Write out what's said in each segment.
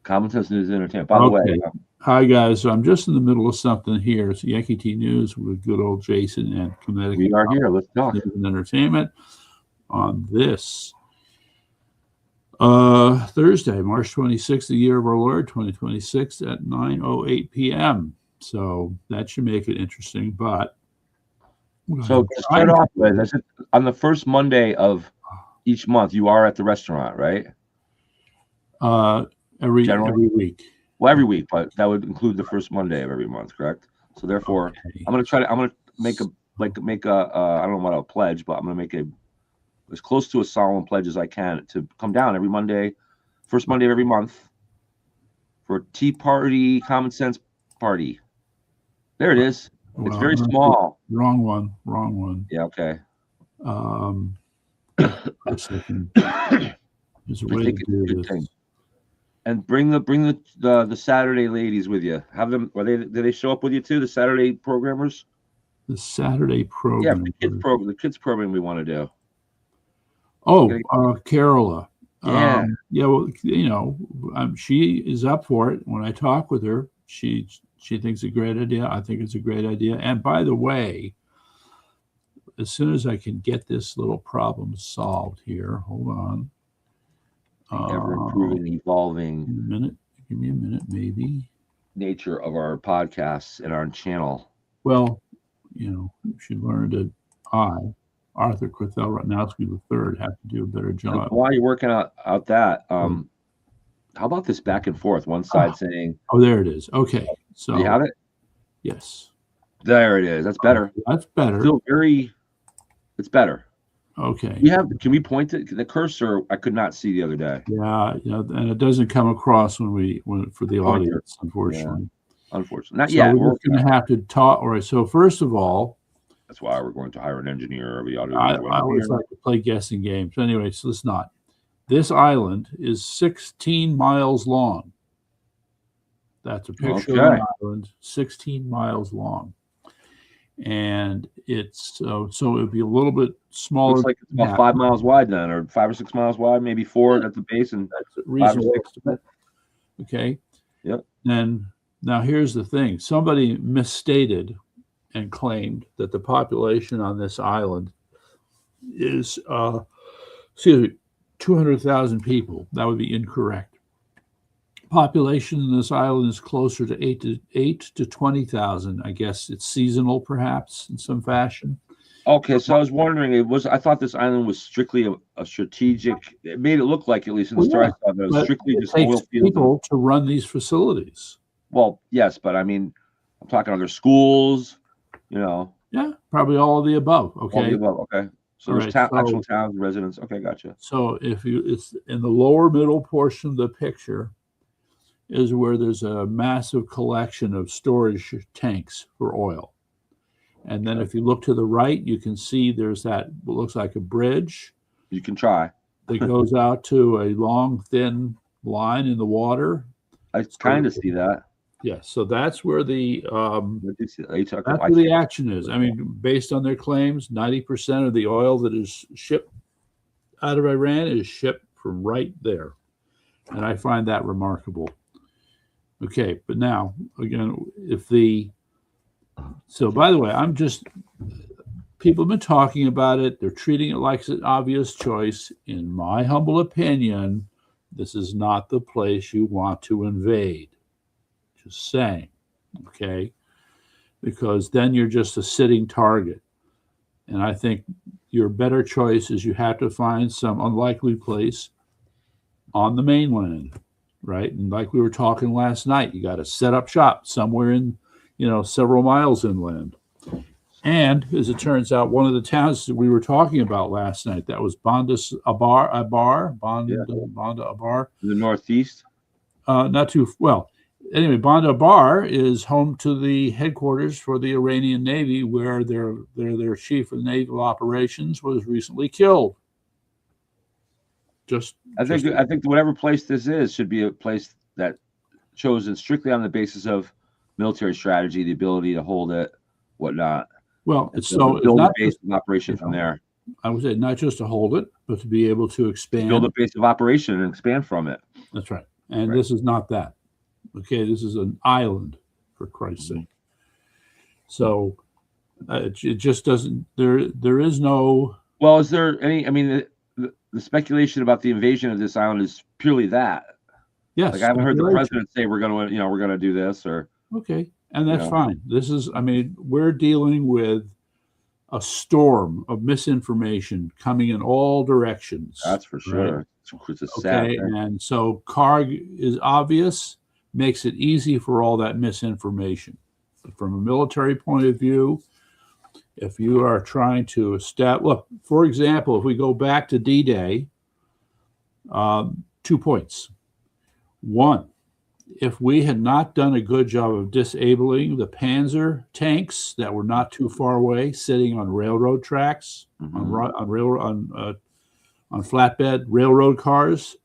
Common Sense News and Entertainment. By the way, Okay. Hi, guys. So I'm just in the middle of something here. It's Yankee T News with good old Jason and Connecticut we are here. Let's talk. News and Entertainment on this Thursday, March 26th, the year of our Lord, 2026 at 9:08 p.m. So that should make it interesting. But So to start off with, I said on the first Monday of each month, you are at the restaurant, right? Every week. Well, every week, but that would include the first Monday of every month, correct? So therefore, Okay. I'm gonna make a I don't know what a pledge, but I'm gonna make as close to a solemn pledge as I can to come down every Monday, first Monday of every month, for a tea party, common sense party. There it is. It's very small. Wrong one. Yeah. Okay. A second. There's a way to do this. And bring the Saturday ladies with you. Have them. Do they show up with you too? The Saturday programmers. The Saturday program. Yeah, the kids program we want to do. Oh, Carola. Yeah. Well, she is up for it. When I talk with her, she thinks it's a great idea. I think it's a great idea. And by the way, as soon as I can get this little problem solved here, hold on. Ever improving, evolving. Give me a minute, maybe. Nature of our podcasts and our channel. Well, she learned that Arthur Quethel-Ratnowski III, have to do a better job. While you're working out that, how about this back and forth? One side saying, "Oh, there it is." Okay, so you have it. Yes, there it is. That's better. That's better. Still it's better. Okay. Can we point to the cursor? I could not see the other day. Yeah, and it doesn't come across for the audience, unfortunately. Yeah. Unfortunately, not so yet. We're going to have to talk. All right. So first of all, that's why we're going to hire an engineer. I always like to play guessing games. Anyway, so let's not. This island is 16 miles long. That's a picture of an island, 16 miles long. And it's so it would be a little bit smaller. Looks like it's about 5 miles wide then, or 5 or 6 miles wide, maybe 4 at the base, and that's reasonable. Okay. Yep. And now here's the thing: somebody misstated and claimed that the population on this island is 200,000 people. That would be incorrect. Population in this island is closer to 8 to 20,000. I guess it's seasonal, perhaps in some fashion. Okay, so I was wondering. I thought this island was strictly a strategic. It made it look like, at least in the story, that it was strictly just oil fields. People to run these facilities. Well, yes, but I mean, I'm talking other schools. Yeah, probably all of the above. Okay. All of the above. Okay. So there's actual towns, residents. Okay, gotcha. So it's in the lower middle portion of the picture is where there's a massive collection of storage tanks for oil. And then if you look to the right, you can see there's what looks like a bridge. You can try. That goes out to a long, thin line in the water. I kind of see that. Yes, so that's where the action is. I mean, based on their claims, 90% of the oil that is shipped out of Iran is shipped from right there. And I find that remarkable. Okay, but now, again, so by the way, people have been talking about it. They're treating it like an obvious choice. In my humble opinion, this is not the place you want to invade. Just saying, okay? Because then you're just a sitting target. And I think your better choice is you have to find some unlikely place on the mainland, right? And like we were talking last night, you got to set up shop somewhere in, several miles inland. And as it turns out, one of the towns that we were talking about last night, that was Banda Abar. In the northeast? Not too well. Anyway, Banda Abar is home to the headquarters for the Iranian Navy, where their chief of naval operations was recently killed. I think whatever place this is should be a place that chosen strictly on the basis of military strategy, the ability to hold it, whatnot. Well, build a base of operation from there. I would say not just to hold it, but to be able to expand. Build a base of operation and expand from it. That's right. And Right. this is not that. Okay, this is an island, for Christ's Mhm. sake. So it just doesn't. There is no. Well, is there any? I mean, the speculation about the invasion of this island is purely that. Yes, Like I haven't heard the speculation. president say we're going to, we're going to do this, or Okay, and you that's know, fine. This is. I mean, we're dealing with a storm of misinformation coming in all directions. that's for right? sure. It's a sad Okay, thing. and so CARG is obvious, makes it easy for all that misinformation. From a military point of view, if you are trying to establish, look, for example, if we go back to D-Day, 2 points. One, if we had not done a good job of disabling the Panzer tanks that were not too far away, sitting on railroad tracks, Mhm. on flatbed railroad cars,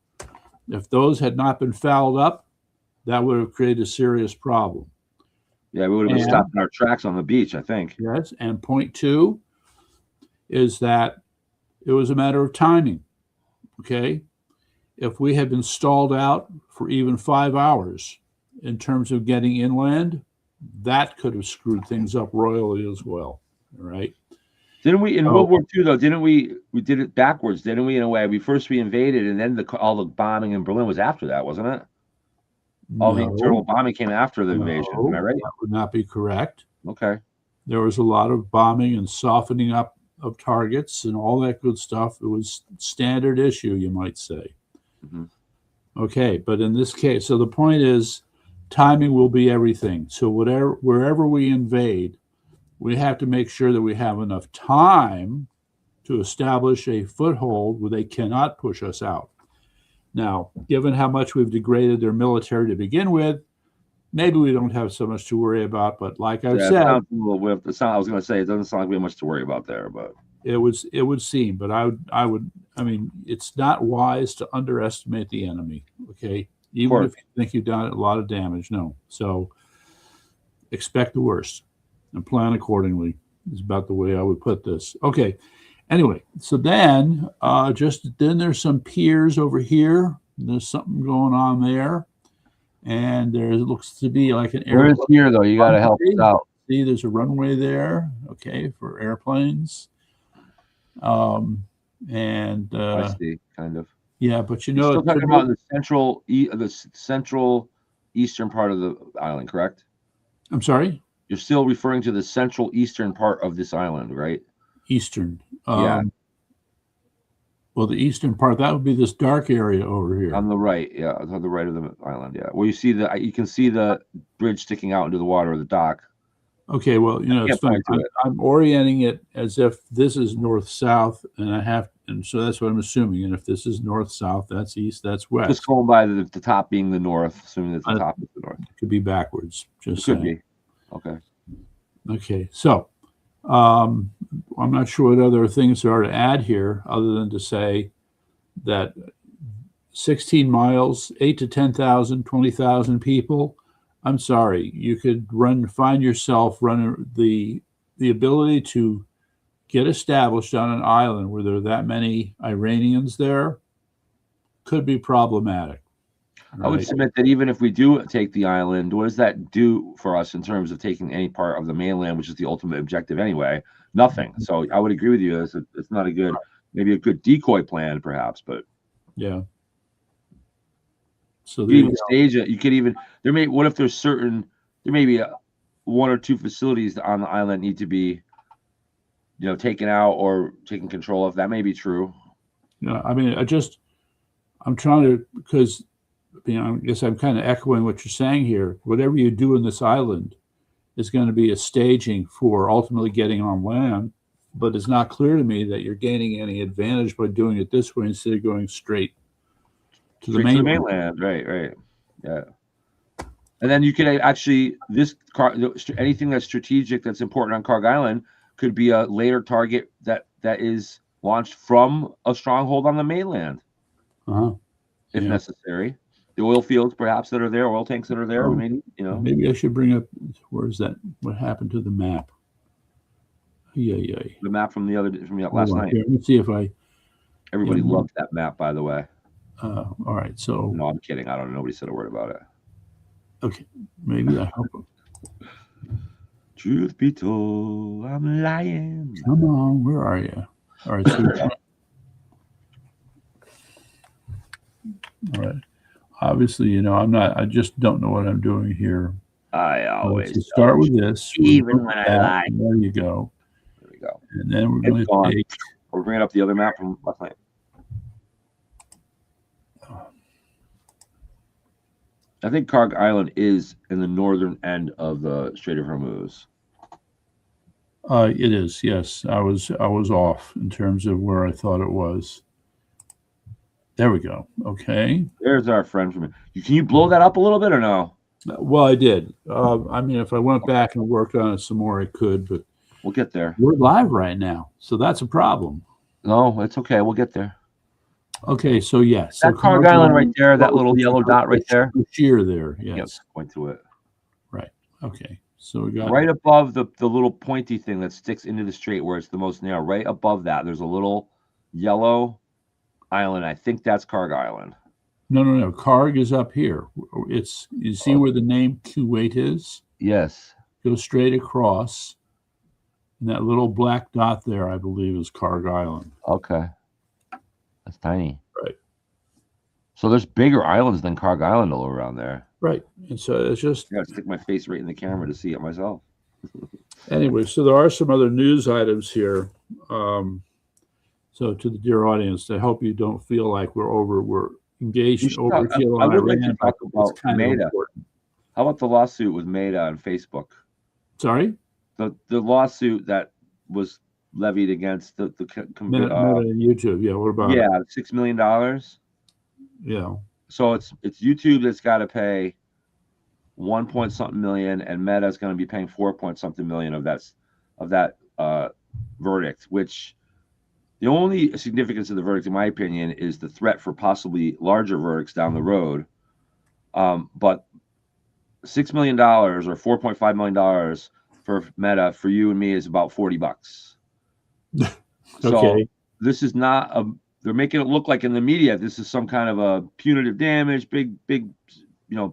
if those had not been fouled up, that would have created a serious problem. Yeah, we would have been And- stopped in our tracks on the beach, I think. Yes, and point two is that it was a matter of timing. Okay, if we had been stalled out for even 5 hours in terms of getting inland, that could have screwed things up royally as well. All right. Didn't we in Oh. World War II though? Didn't we did it backwards? Didn't we? In a way, we invaded, and then all the bombing in Berlin was after that, wasn't it? All the internal bombing came after the invasion. Am I right? That would not be correct. Okay. There was a lot of bombing and softening up of targets and all that good stuff. It was standard issue, you might say. Mhm. Okay, but in this case, so the point is, timing will be everything. So wherever we invade, we have to make sure that we have enough time to establish a foothold where they cannot push us out. Now, given how much we've degraded their military to begin with, maybe we don't have so much to worry about. But like I've Yeah, it said, sounds a little whipped. I was going to say it doesn't sound like we have much to worry about there, but it would seem. But I mean, it's not wise to underestimate the enemy. Okay, even if you think you've done a lot of damage. No, so expect the worst and plan accordingly is about the way I would put this. Okay. Anyway, so then there's some piers over here. There's something going on there. And there looks to be like an where is here though? You got to help us out. See, there's a runway there, okay, for airplanes. And I see, kind of. yeah, but You're still talking about the central eastern part of the island, correct? I'm sorry? You're still referring to the central eastern part of this island, right? Eastern. Yeah. Well, the eastern part, that would be this dark area over here. On the right, yeah, on the right of the island, yeah. Where you can see the bridge sticking out into the water of the dock. Okay, well, it's fine. I'm orienting it as if this is north-south, and so that's what I'm assuming. And if this is north-south, that's east, that's west. Just going by the top being the north, assuming that the top is the north. It could be backwards. Just could be. Okay. Okay, so I'm not sure what other things there are to add here, other than to say that 16 miles, 8 to 10,000, 20,000 people. I'm sorry, you could find yourself running the ability to get established on an island where there are that many Iranians there could be problematic. Right? I would submit that even if we do take the island, what does that do for us in terms of taking any part of the mainland, which is the ultimate objective anyway? Nothing. So I would agree with you. It's not maybe a good decoy plan, perhaps, but yeah. So you even stage it. You could even what if there may be one or two facilities on the island need to be, taken out or taken control of. That may be true. Yeah, I mean, I'm trying to, because I guess I'm kind of echoing what you're saying here. Whatever you do in this island is going to be a staging for ultimately getting on land, but it's not clear to me that you're gaining any advantage by doing it this way instead of going straight to the mainland. Right. Yeah. And then you can actually, anything that's strategic, that's important on Karg Island could be a later target that is launched from a stronghold on the mainland, if necessary. The oil fields, perhaps, that are there, oil tanks that are there, maybe, Maybe I should bring up, where's that? What happened to the map? The map from last night. Let me see if Everybody loved that map, by the way. All right. So, No, I'm kidding. I don't know. Nobody said a word about it. okay, maybe I hope. Truth be told, I'm lying. Come on, where are you? All right. So, all right. Obviously, you know, I'm not. I just don't know what I'm doing here. I always So start know, with this. We're even going when with I that, lie. and there you go. There we go. And then we're It's going to gone. take. We're bringing up the other map from last night. I think Karg Island is in the northern end of the Strait of Hormuz. It is, yes. I was off in terms of where I thought it was. There we go. Okay. There's our friend from. Can you blow that up a little bit or no? Well, I did. I mean, if I went back and worked on it some more, I could. But We'll get there. we're live right now, so that's a problem. No, it's okay. We'll get there. Okay, so yes, so That Karg Island right there, that little yellow dot right there. Sheer there, Yep, yes. going to it. Right. Okay. So we got Right above the little pointy thing that sticks into the strait where it's the most narrow. Right above that, there's a little yellow island. I think that's Karg Island. no. Karg is up here. It's you see where the name Kuwait is? Yes. Go straight across. And that little black dot there, I believe, is Karg Island. Okay. That's tiny. Right. So there's bigger islands than Karg Island all around there. Right. And so it's just I gotta stick my face right in the camera to see it myself. anyway, so there are some other news items here. So to the dear audience, I hope you don't feel like we're engaged in overkill I on would like to Iran, talk but about it's kind of Meta. important. How about the lawsuit with Meta on Facebook? Sorry? The lawsuit that was levied against the Meta and YouTube. Yeah, what about it? $6 million. Yeah. So it's YouTube that's got to pay 1 point something million, and Meta's going to be paying 4 point something million of that verdict. Which the only significance of the verdict, in my opinion, is the threat for possibly larger verdicts down the road. But $6 million or $4.5 million for Meta for you and me is about $40. So Okay. this is not a. They're making it look like in the media this is some kind of a punitive damage, big,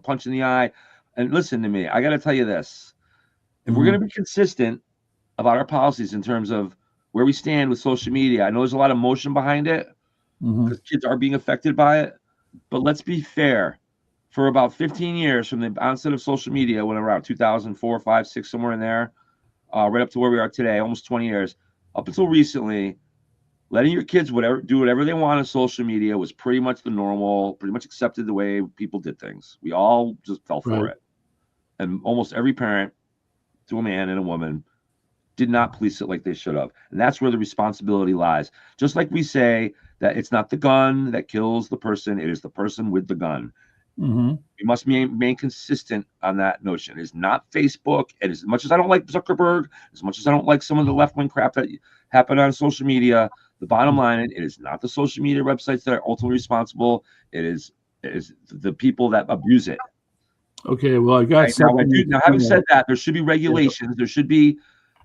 punch in the eye. And listen to me, I got to tell you this: if we're going to be consistent about our policies in terms of where we stand with social media, I know there's a lot of emotion behind it because kids are being affected by it. But let's be fair. For about 15 years from the onset of social media, when around 2004, 5, 6, somewhere in there, right up to where we are today, almost 20 years, up until recently, letting your kids do whatever they want on social media was pretty much the normal, pretty much accepted the way people did things. We all just fell for it. And almost every parent, to a man and a woman, did not police it like they should have. And that's where the responsibility lies. Just like we say that it's not the gun that kills the person, it is the person with the gun. We must remain consistent on that notion. It's not Facebook. And as much as I don't like Zuckerberg, as much as I don't like some of the left-wing crap that happened on social media, the bottom line, it is not the social media websites that are ultimately responsible. It is the people that abuse it. Okay, well, I got something. Now, having said that, there should be regulations. There should be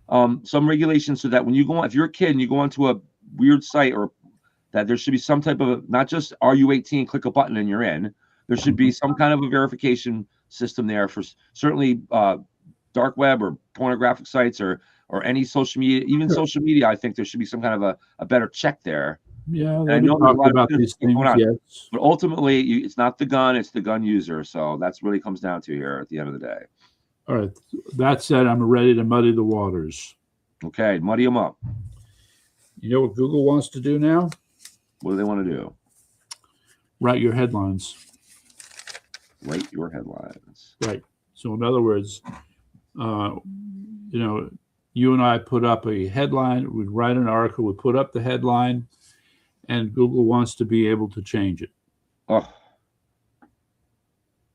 some regulations so that when you go on, if you're a kid and you go onto a weird site, or that there should be some type of not just are you 18, click a button and you're in. There should be some kind of a verification system there for certainly dark web or pornographic sites or any social media, even social media. I think there should be some kind of a better check there. Yeah, I know we talked about these things, yes. But ultimately, it's not the gun; it's the gun user. So that's what it comes down to here at the end of the day. All right. That said, I'm ready to muddy the waters. Okay, muddy them up. You know what Google wants to do now? What do they want to do? Write your headlines. Write your headlines. Right. So in other words, you and I put up a headline, we'd write an article, we put up the headline, and Google wants to be able to change it. Oh.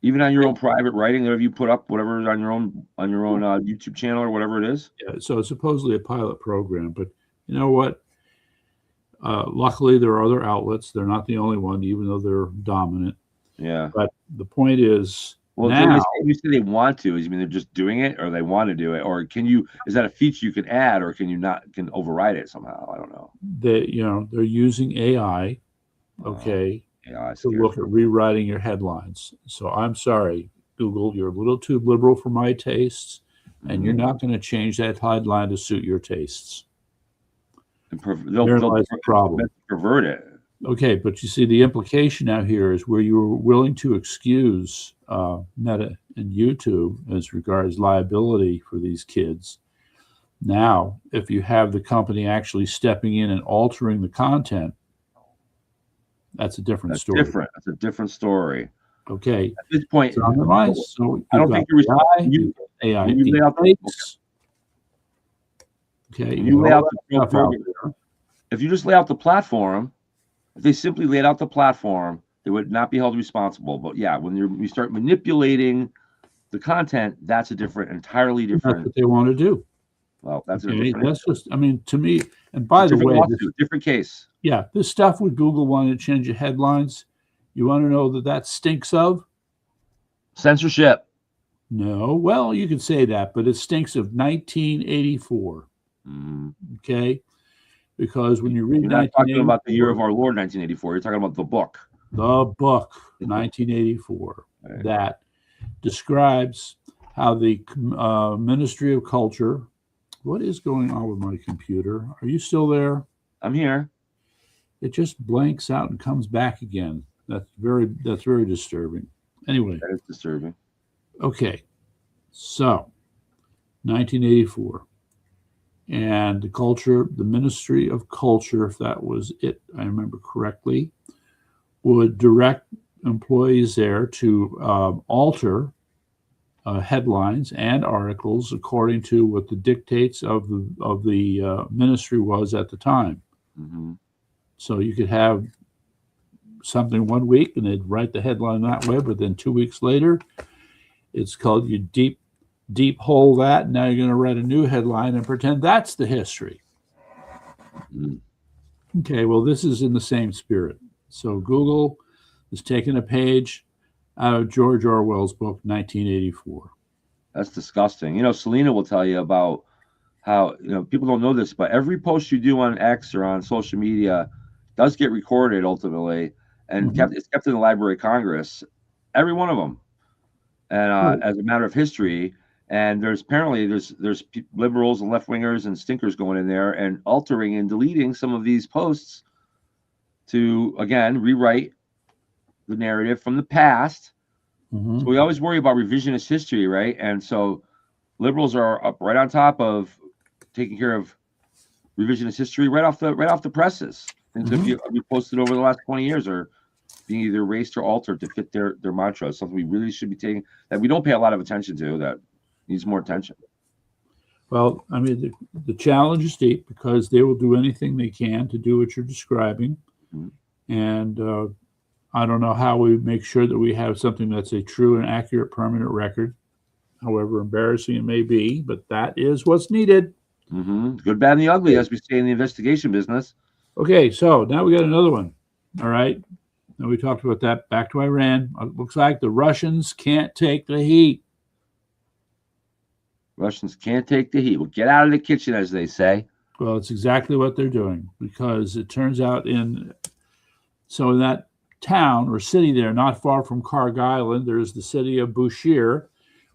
Even on your own private writing, have you put up whatever is on your own YouTube channel or whatever it is? Yeah, so it's supposedly a pilot program, but you know what? Luckily, there are other outlets. They're not the only one, even though they're dominant. Yeah. But the point is, well, now, you say they want to. Is you mean they're just doing it, or they want to do it, or can you? Is that a feature you can add, or can you not? Can override it somehow? I don't know. They're using AI. Okay. AI to look at rewriting your headlines. So I'm sorry, Google, you're a little too liberal for my tastes, and you're not going to change that headline to suit your tastes. They'll pervert it. Okay, but you see, the implication out here is where you were willing to excuse Meta and YouTube as regards liability for these kids. Now, if you have the company actually stepping in and altering the content, that's a different story. That's a different story. Okay. At this point, so I don't think you're AI. Okay. If you just lay out the platform, if they simply laid out the platform, they would not be held responsible. But yeah, when you start manipulating the content, that's entirely different. That's what they want to do. Well, that's just, I mean, to me, and by the way, different case. Yeah, this stuff with Google wanting to change the headlines, you want to know that stinks of? Censorship. No, well, you could say that, but it stinks of 1984. Okay? Because when you read, you're not talking about the year of our Lord 1984. You're talking about the book. The book, 1984, right. That describes how the Ministry of Culture. What is going on with my computer? Are you still there? I'm here. It just blanks out and comes back again. That's very disturbing. Anyway, that is disturbing. Okay, so 1984. And the Ministry of Culture, if that was it, I remember correctly, would direct employees there to alter headlines and articles according to what the dictates of the ministry was at the time. So you could have something one week and they'd write the headline that way, but then 2 weeks later, it's called you deep hole that. Now you're going to write a new headline and pretend that's the history. Okay, well, this is in the same spirit. So Google is taking a page out of George Orwell's book, 1984. That's disgusting. You know, Selena will tell you about how, people don't know this, but every post you do on X or on social media does get recorded ultimately, and it's kept in the Library of Congress, every one of them. And as a matter of history, and there's liberals and left wingers and stinkers going in there and altering and deleting some of these posts to, again, rewrite the narrative from the past. So we always worry about revisionist history, right? And so liberals are up right on top of taking care of revisionist history right off the presses. Things that we posted over the last 20 years are being either erased or altered to fit their mantra. Something we really should be taking, that we don't pay a lot of attention to, that needs more attention. Well, I mean, the challenge is deep because they will do anything they can to do what you're describing. And I don't know how we make sure that we have something that's a true and accurate permanent record, however embarrassing it may be, but that is what's needed. Good, bad, and the ugly, as we say in the investigation business. Okay, so now we got another one. All right. Now we talked about that. Back to Iran. It looks like the Russians can't take the heat. Russians can't take the heat. Well, get out of the kitchen, as they say. Well, it's exactly what they're doing, because it turns out in that town or city there, not far from Kharg Island, there's the city of Bushehr,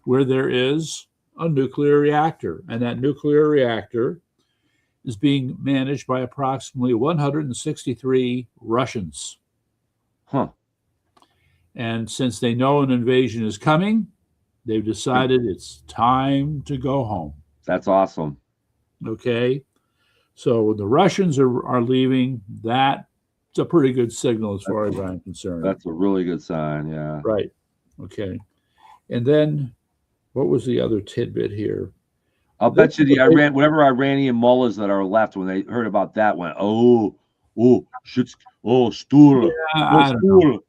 where there is a nuclear reactor. And that nuclear reactor is being managed by approximately 163 Russians. And since they know an invasion is coming, they've decided it's time to go home. That's awesome. Okay. So when the Russians are leaving, that's a pretty good signal as far as I'm concerned. That's a really good sign, yeah. Right. Okay. And then what was the other tidbit here? I'll bet you whatever Iranian mullahs that are left, when they heard about that, went, Stura. Yeah, I don't know.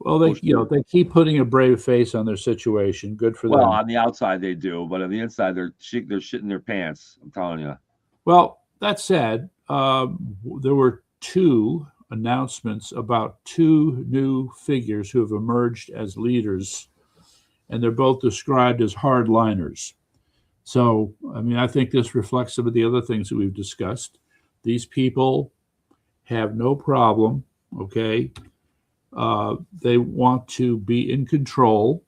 Well, they keep putting a brave face on their situation. Good for them. Well, on the outside they do, but on the inside they're shitting their pants. I'm telling you. Well, that said, there were 2 announcements about 2 new figures who have emerged as leaders, and they're both described as hardliners. So, I mean, I think this reflects some of the other things that we've discussed. These people have no problem, they want to be in control,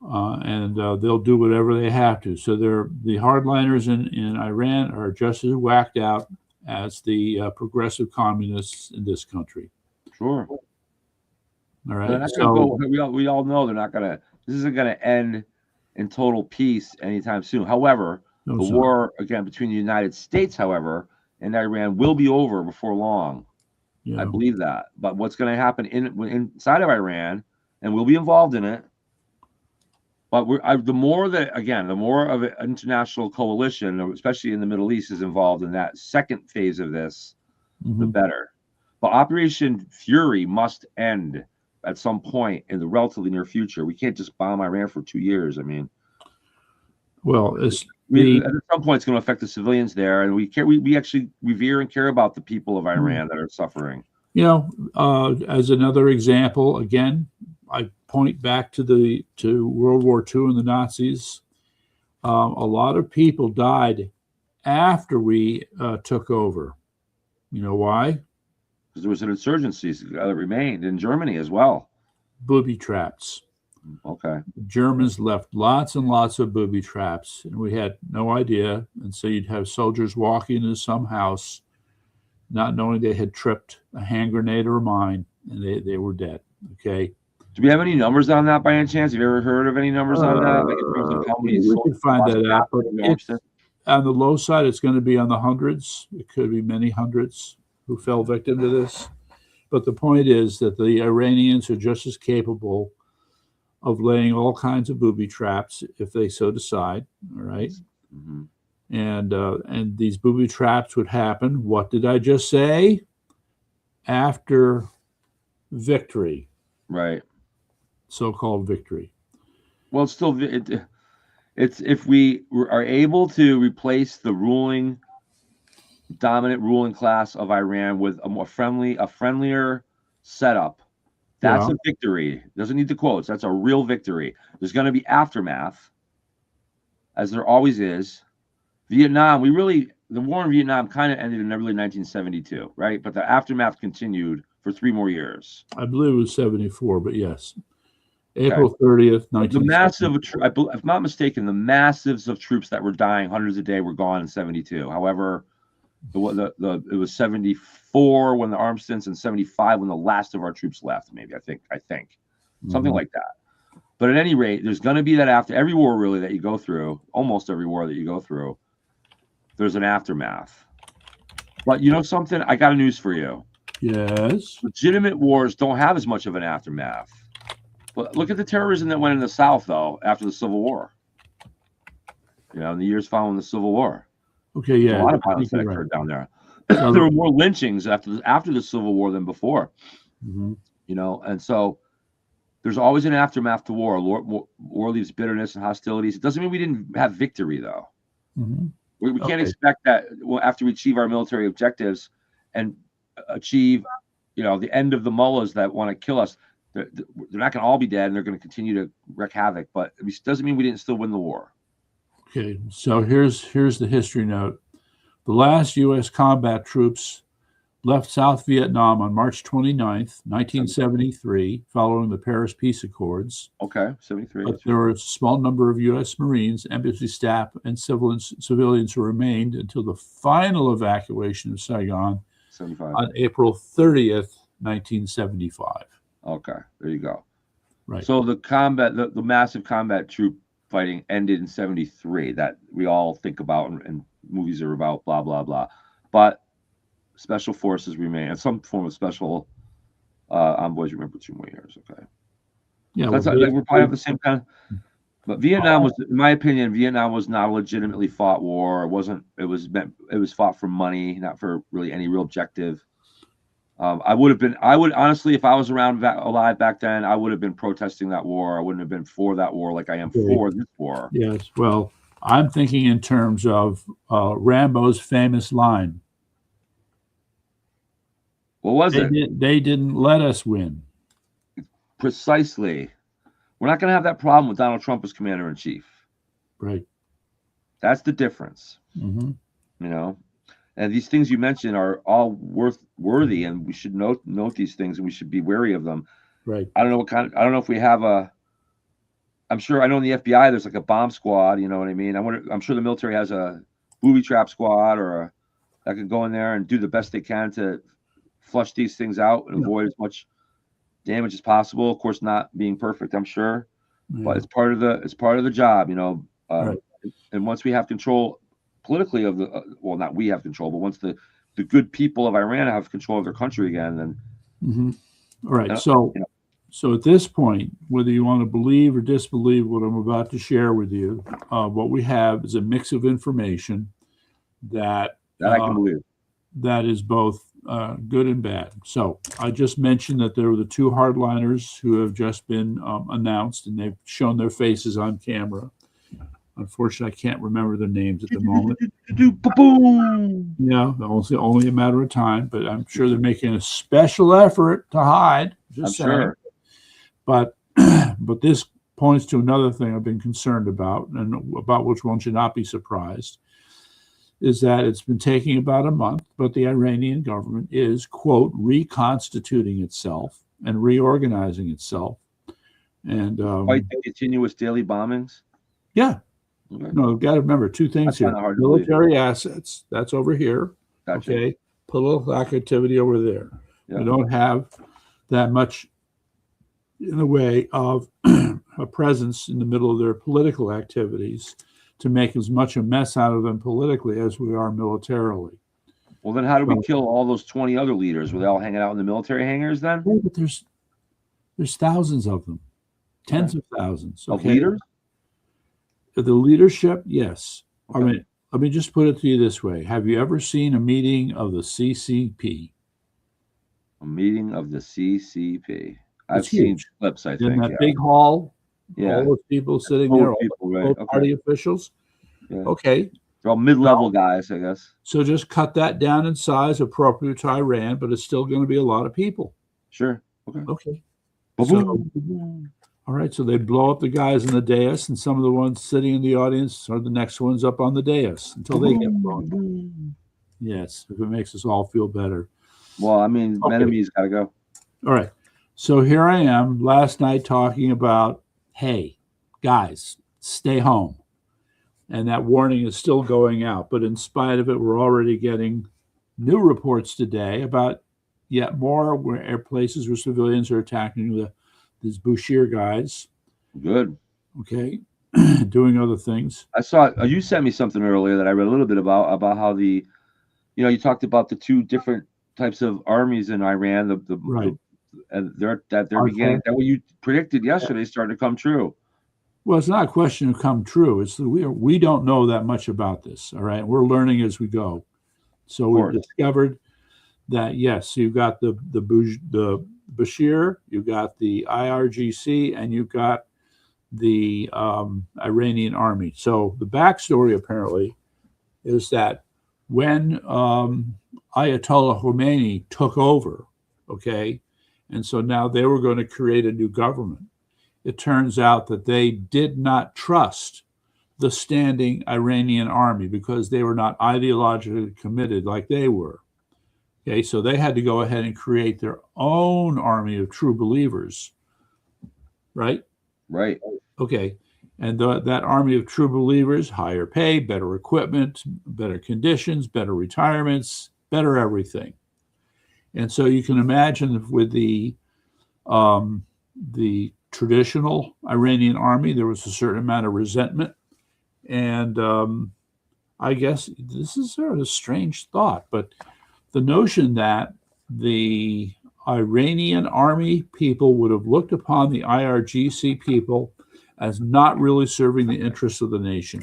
and they'll do whatever they have to. So the hardliners in Iran are just as whacked out as the progressive communists in this country. Sure. All They're right. not So gonna go, we all know they're not going to, this isn't going to end in total peace anytime soon. However, no, the sir. war, again, between the United States, however, and Iran will be over before long. Yeah. I believe that. But what's going to happen inside of Iran, and we'll be involved in it. But the more of an international coalition, especially in the Middle East, is involved in that second phase of this, the better. But Operation Fury must end at some point in the relatively near future. We can't just bomb Iran for 2 years. I mean, well, at some point, it's going to affect the civilians there, and we actually revere and care about the people of Iran that are suffering. You know, as another example, again, I point back to World War II and the Nazis. A lot of people died after we took over. You know why? Because there was an insurgency that remained in Germany as well. Booby traps. Okay. The Germans left lots and lots of booby traps, and we had no idea. And so you'd have soldiers walking into some house, not knowing they had tripped a hand grenade or a mine, and they were dead. Okay. Do we have any numbers on that by any chance? Have you ever heard of any numbers on that? Like in terms of how many we can find that out, but it's, on the low side, it's going to be on the hundreds. It could be many hundreds who fell victim to this. But the point is that the Iranians are just as capable of laying all kinds of booby traps if they so decide. All right. Mm-hmm. And these booby traps would happen. What did I just say? After victory. Right. So-called victory. Well, it's still it's if we are able to replace the dominant ruling class of Iran with a friendlier setup, that's a victory. Doesn't need the quotes. That's a real victory. There's going to be aftermath, as there always is. Vietnam, the war in Vietnam kind of ended in early 1972, right? But the aftermath continued for 3 more years. I believe it was 74, but yes. April 30th, 1970. The massive, if I'm not mistaken, the massives of troops that were dying hundreds a day were gone in 72. However, it was 74 when the armistice and 75 when the last of our troops left. Maybe I think something like that. But at any rate, there's going to be that after every war really that you go through, almost every war that you go through, there's an aftermath. But you know something? I got a news for you. Yes. Legitimate wars don't have as much of an aftermath. But look at the terrorism that went in the South, though, after the Civil War. You know, in the years following the Civil War. Okay, yeah. A lot of violence that occurred down there. There were more lynchings after the Civil War than before. Mm-hmm. You know, and so there's always an aftermath to war. War leaves bitterness and hostilities. It doesn't mean we didn't have victory, though. Mm-hmm. We can't expect that after we achieve our military objectives and achieve, the end of the mullahs that want to kill us. They're not going to all be dead, and they're going to continue to wreak havoc. But it doesn't mean we didn't still win the war. Okay, so here's the history note. The last U.S. combat troops left South Vietnam on March 29th, 1973, following the Paris Peace Accords. Okay, 73. But there were a small number of U.S. Marines, embassy staff, and civilians who remained until the final evacuation of Saigon 75. on April 30th, 1975. Okay, there you go. Right. So the massive combat troop fighting ended in 73 that we all think about and movies are about, blah, blah, blah. But special forces remain, and some form of special envoys remain for 2 more years. Okay. Yeah, we're probably have the same kind of. But Vietnam was, in my opinion, not a legitimately fought war. It was fought for money, not for really any real objective. I would honestly, if I was alive back then, I would have been protesting that war. I wouldn't have been for that war like I am for this war. Yes. Well, I'm thinking in terms of Rambo's famous line. What was it? They didn't let us win. Precisely. We're not going to have that problem with Donald Trump as commander-in-chief. Right. That's the difference. Mm-hmm. And these things you mentioned are all worthy, and we should note these things, and we should be wary of them. Right. I don't know I don't know if we have a. I'm sure I know in the FBI there's like a bomb squad. You know what I mean? I'm sure the military has a booby trap squad that can go in there and do the best they can to flush these things out and avoid as much damage as possible. Of course, not being perfect, I'm sure, but it's part of the job. You know, Right. And once we have control politically of the well, not we have control, but once the good people of Iran have control of their country again, then All right. So, you know, so at this point, whether you want to believe or disbelieve what I'm about to share with you, what we have is a mix of information that I can believe. that is both good and bad. So I just mentioned that there were the two hardliners who have just been announced, and they've shown their faces on camera. Unfortunately, I can't remember their names at the moment. Yeah, only a matter of time, but I'm sure they're making a special effort to hide. I'm sure. But this points to another thing I've been concerned about, and about which one should not be surprised, is that it's been taking about a month, but the Iranian government is, quote, reconstituting itself and reorganizing itself. And Despite the continuous daily bombings? Yeah. Okay. No, you've got to remember two things here. Military assets, that's over here. Gotcha. Okay. Political activity over there. Yeah. We don't have that much in the way of a presence in the middle of their political activities to make as much a mess out of them politically as we are militarily. Well, then how do we kill all those 20 other leaders? Were they all hanging out in the military hangars then? Yeah, but there's thousands of them, tens of thousands. Of leaders? The leadership, yes. Okay. I mean, let me just put it to you this way. Have you ever seen a meeting of the CCP? A meeting of the CCP. I've It's seen huge. clips, I think. In that big hall, Yeah. all those people sitting there, all right. party officials. Yeah. Okay. They're all mid-level guys, I guess. So just cut that down in size appropriate to Iran, but it's still going to be a lot of people. Sure. Okay. Okay. So, all right. So they blow up the guys in the dais, and some of the ones sitting in the audience are the next ones up on the dais until they get blown up. Yes, if it makes us all feel better. Well, I mean, enemies got to go. All right. So here I am last night talking about, hey, guys, stay home. And that warning is still going out. But in spite of it, we're already getting new reports today about yet more places where civilians are attacking these Bushehr guys. Good. Okay. Doing other things. I saw you sent me something earlier that I read a little bit about how you talked about the two different types of armies in Iran, right. And they're beginning, that what you predicted yesterday starting to come true. Well, it's not a question of come true. It's that we don't know that much about this. All right, we're learning as we go. So we've discovered that yes, you've got the Bushehr, you've got the IRGC, and you've got the Iranian army. So the backstory apparently is that when Ayatollah Khomeini took over, okay, and so now they were going to create a new government. It turns out that they did not trust the standing Iranian army because they were not ideologically committed like they were. Okay, so they had to go ahead and create their own army of true believers, right? Right. Okay, and that army of true believers, higher pay, better equipment, better conditions, better retirements, better everything. And so you can imagine with the traditional Iranian army, there was a certain amount of resentment. And I guess this is sort of a strange thought, but the notion that the Iranian army people would have looked upon the IRGC people as not really serving the interests of the nation.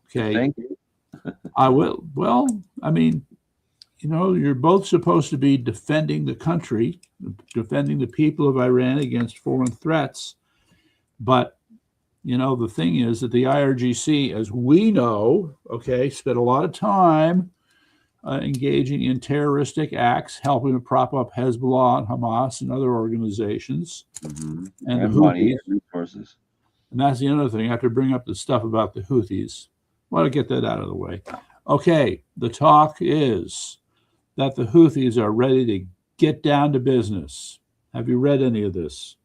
Okay. Thank you. Well, I mean, you're both supposed to be defending the country, defending the people of Iran against foreign threats. But, the thing is that the IRGC, as we know, okay, spent a lot of time engaging in terroristic acts, helping to prop up Hezbollah and Hamas and other organizations. Mm-hmm. And money and resources. And that's the other thing. I have to bring up the stuff about the Houthis. I want to get that out of the way. Okay, the talk is that the Houthis are ready to get down to business. Have you read any of this?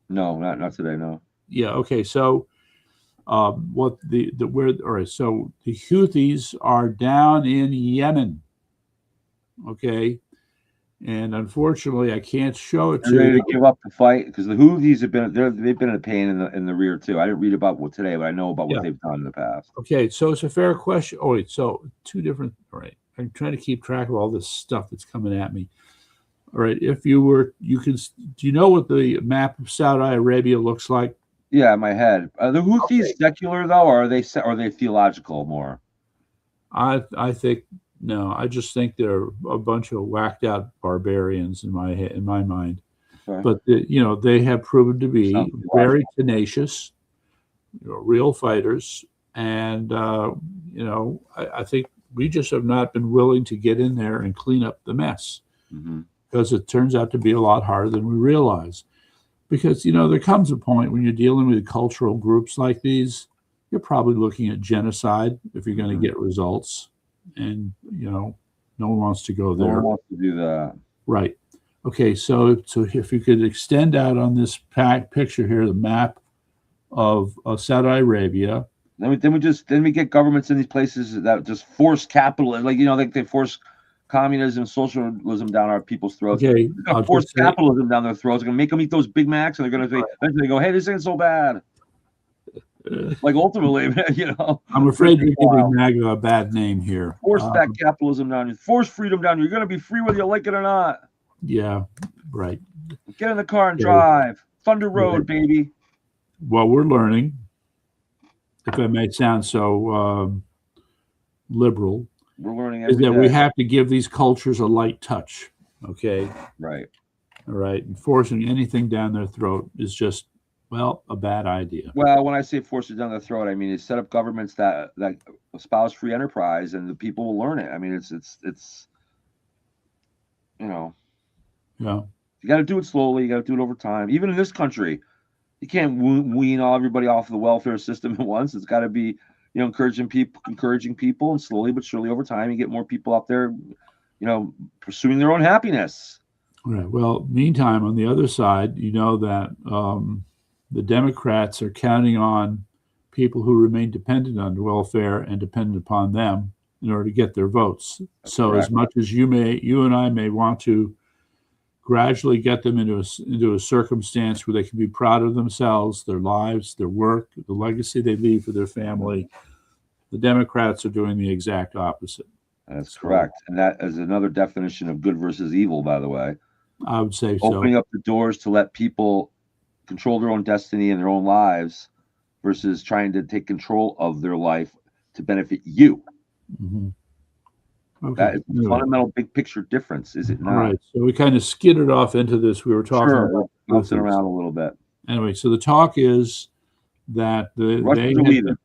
No, not today. No. Yeah. Okay. So, what the where? All right. So the Houthis are down in Yemen. Okay, and unfortunately, I can't show it They're to ready you. to give up the fight because the Houthis have been they've been a pain in the rear too. I didn't read about what today, but I know about what Yeah. they've done in the past. Okay. So it's a fair question. Oh, wait. So two different. All right. I'm trying to keep track of all this stuff that's coming at me. All right. If you were, you can. Do you know what the map of Saudi Arabia looks like? Yeah, in my head. Are the Okay. Houthis secular though, or are they theological more? I think no. I just think they're a bunch of whacked out barbarians in my mind. Okay. But they have proven to Sounds be very theological. tenacious, real fighters, and I think we just have not been willing to get in there and clean up the mess Hmm. because it turns out to be a lot harder than we realize. Because there comes a point when you're dealing with cultural groups like these, you're probably looking at genocide if you're going to Hmm. get results, and no one wants to go No one there. wants to do that. Right. Okay, so if you could extend out on this picture here, the map of Saudi Arabia. Then we get governments in these places that just force capital, like they force communism, socialism down our people's throats. Okay, They're I'll gonna force just say, capitalism down their throats. They're gonna make them eat those Big Macs, and they're gonna say, eventually go, "Hey, this ain't so bad." Like ultimately, I'm for a afraid you're giving while, MAGA a bad name here. force that capitalism down you, force freedom down you. You're gonna be free whether you like it or not. Yeah, right. Get in the car and Okay, drive. Thunder right. Road, baby. What we're learning, if I may sound so liberal, We're learning is every that we day. have to give these cultures a light touch. Okay, Right. all right. And forcing anything down their throat is just, well, a bad idea. Well, when I say force it down their throat, I mean it's set up governments that espouse free enterprise, and the people will learn it. I mean, it's you know Yeah, you got to do it slowly. You got to do it over time. Even in this country, you can't wean everybody off the welfare system at once. It's got to be encouraging people, and slowly but surely over time, you get more people out there, pursuing their own happiness. all right. Well, meantime, on the other side, you know that the Democrats are counting on people who remain dependent on welfare and dependent upon them in order to get their votes. That's So, as correct. much as you and I may want to gradually get them into a circumstance where they can be proud of themselves, their lives, their work, the legacy they leave for their family, the Democrats are doing the exact opposite. That's So, correct. And that is another definition of good versus evil, by the way. I would say so. Opening up the doors to let people control their own destiny and their own lives versus trying to take control of their life to benefit you. Mm-hmm. That Okay. is a Anyway. fundamental big picture difference, is it All not? right. So we kind of skidded off into this. We were talking Sure, about bouncing Houthis. around a little bit. Anyway, so the talk is that Russians are leaving.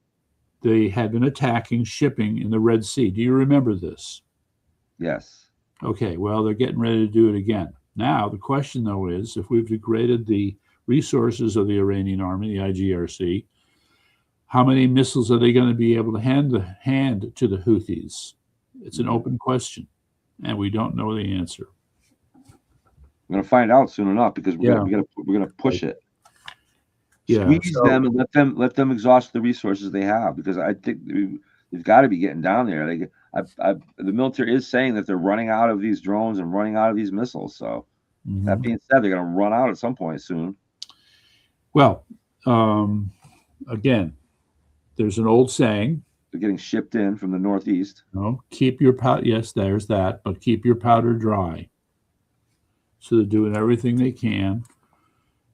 they had been attacking shipping in the Red Sea. Do you remember this? Yes. Okay. Well, they're getting ready to do it again. Now, the question, though, is if we've degraded the resources of the Iranian army, the IGRC, how many missiles are they going to be able to hand to the Houthis? It's an open question, and we don't know the answer. We're going to find out soon enough because we're going to push it. Yeah, Squeeze so- them and let them exhaust the resources they have, because I think they've got to be getting down there. The military is saying that they're running out of these drones and running out of these missiles. So that being said, they're going to run out at some point soon. Well, again, there's an old saying. They're getting shipped in from the Northeast. Keep your powder. Yes, there's that, but keep your powder dry. So they're doing everything they can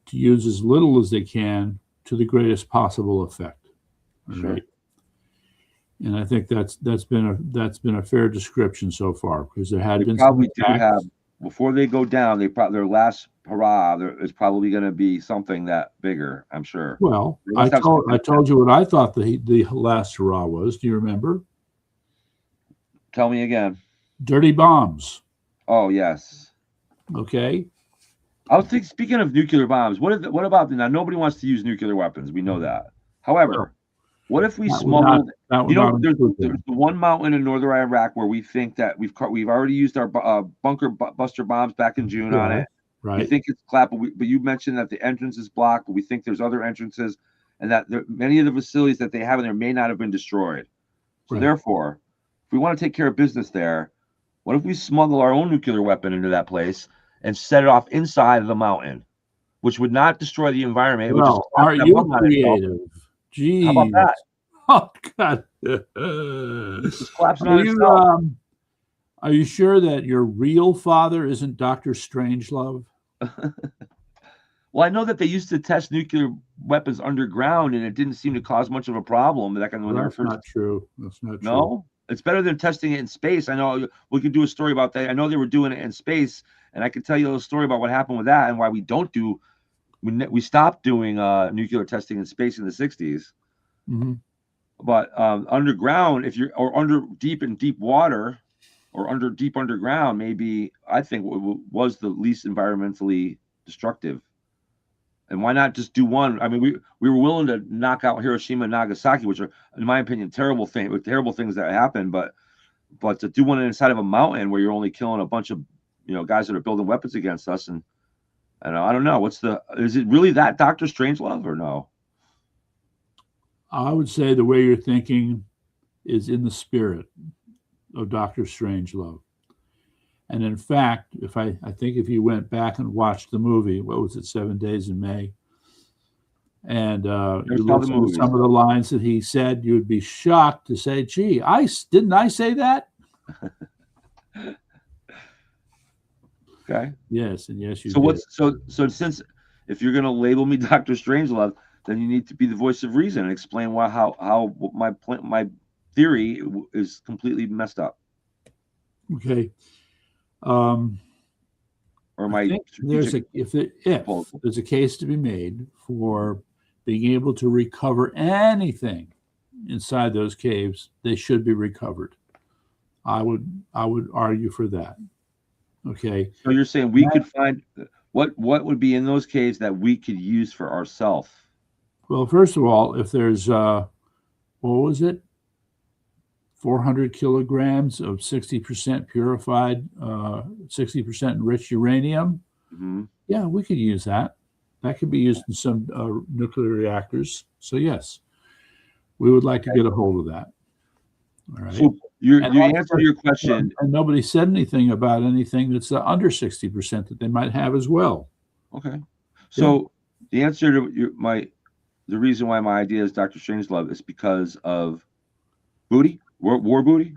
to use as little as they can to the greatest possible effect. Sure. Right? And I think that's been a fair description so far, because there had been probably some do attacks. have, before they go down, their last hurrah is probably going to be something that bigger, I'm sure. Well, They I must have told you what I thought the last hurrah was. Do you remember? Tell me again. Dirty bombs. Oh yes. Okay. I was thinking, speaking of nuclear bombs, what about now? Nobody wants to use nuclear weapons. We know that. However, What if we That would smuggled? that would You know, not there's, include there's them. the one mountain in northern Iraq where we think that we've already used our bunker buster bombs back in June on Yeah, it. We right. think it's clapped, but you mentioned that the entrance is blocked, but we think there's other entrances, and that many of the facilities that they have in there may not have been destroyed. So Right. therefore, if we want to take care of business there, what if we smuggle our own nuclear weapon into that place and set it off inside of the mountain, which would not destroy the environment? It would just Well, clap aren't that you bomb on itself. creative? How about Geez. that? Oh God. It just collapses Are on you itself. are you sure that your real father isn't Dr. Strangelove? Well, I know that they used to test nuclear weapons underground, and it didn't seem to cause much of a problem. Back when they were That's first. not true. That's not true. No, it's better than testing it in space. I know we could do a story about that. I know they were doing it in space, and I could tell you a story about what happened with that and why we don't do. We stopped doing nuclear testing in space in the 60s. Mhm. But underground, if you're or under deep water, or deep underground, maybe I think was the least environmentally destructive. And why not just do one? I mean, we were willing to knock out Hiroshima and Nagasaki, which are, in my opinion, terrible things that happen. But to do one inside of a mountain where you're only killing a bunch of guys that are building weapons against us, and I don't know, is it really that Dr. Strangelove or no? I would say the way you're thinking is in the spirit of Dr. Strangelove. And in fact, I think if you went back and watched the movie, what was it, 7 Days in May, and you listen to some of the lines that he said, you would be shocked to say, "Gee, didn't I say that?" Okay. Yes, and yes, you So did. so since if you're going to label me Dr. Strangelove, then you need to be the voice of reason and explain how my theory is completely messed up. Okay. Or I think there's a case to be made for being able to recover anything inside those caves, they should be recovered. I would argue for that. Okay. So you're saying we could find what would be in those caves that we could use for ourselves? Well, first of all, if there's what was it? 400 kilograms of 60% purified, 60% enriched uranium. Mm-hmm. Yeah, we could use that. That could be used in some nuclear reactors. So yes, we would like to get a hold of that. All right. So your answer to your question, and nobody said anything about anything that's under 60% that they might have as well. Okay. So the answer to the reason why my idea is Dr. Strangelove is because of booty, war booty.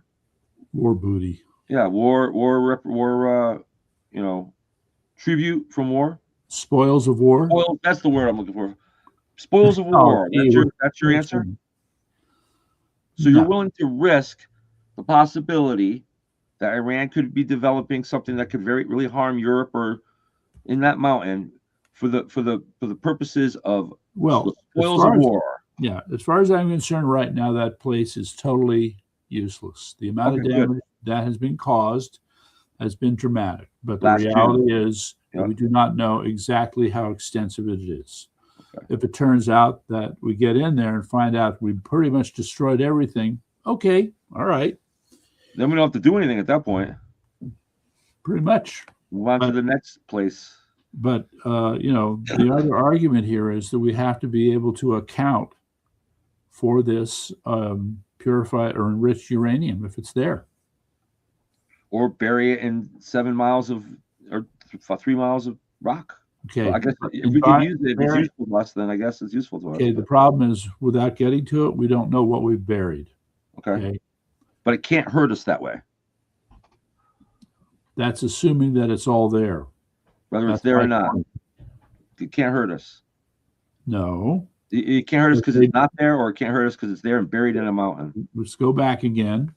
War booty. Yeah, war. Tribute from war. Spoils of war. Spoils. That's the word I'm looking for. Spoils of war. That's your answer. So you're willing to risk the possibility that Iran could be developing something that could really harm Europe or in that mountain for the purposes of spoils of war. Yeah, as far as I'm concerned, right now that place is totally useless. The amount of damage that has been caused has been dramatic, but the reality is that we do not know exactly how extensive it is. Okay. If it turns out that we get in there and find out we pretty much destroyed everything, okay, all right. Then we don't have to do anything at that point. Pretty much. Move on to the next place. But, the other argument here is that we have to be able to account for this purified or enriched uranium if it's there. Or bury it in 7 miles or 3 miles of rock. Okay. So I guess if we can use it, if it's useful to us, then I guess it's useful to us. Okay. The problem is, without getting to it, we don't know what we've buried. Okay. But it can't hurt us that way. That's assuming that it's all there. Whether it's there or not. It can't hurt us. No. It can't hurt us because it's not there, or it can't hurt us because it's there and buried in a mountain. Let's go back again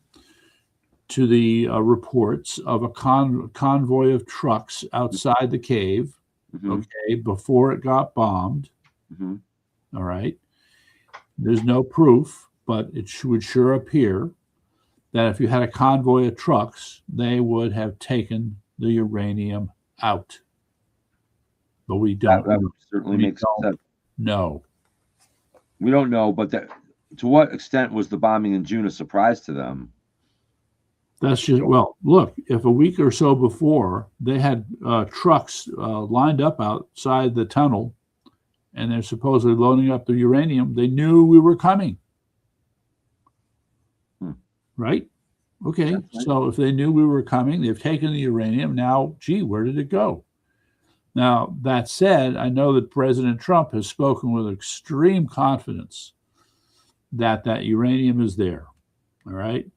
to the reports of a convoy of trucks outside the cave, okay, before it got bombed. Mm-hmm. All right. There's no proof, but it would sure appear that if you had a convoy of trucks, they would have taken the uranium out. But we don't. That certainly makes sense. No. We don't know, but to what extent was the bombing in June a surprise to them? That's just, well, look, if a week or so before they had trucks lined up outside the tunnel and they're supposedly loading up the uranium, they knew we were coming. Right? Okay. Right. So if they knew we were coming, they've taken the uranium. Now, gee, where did it go? Now, that said, I know that President Trump has spoken with extreme confidence that that uranium is there. All right.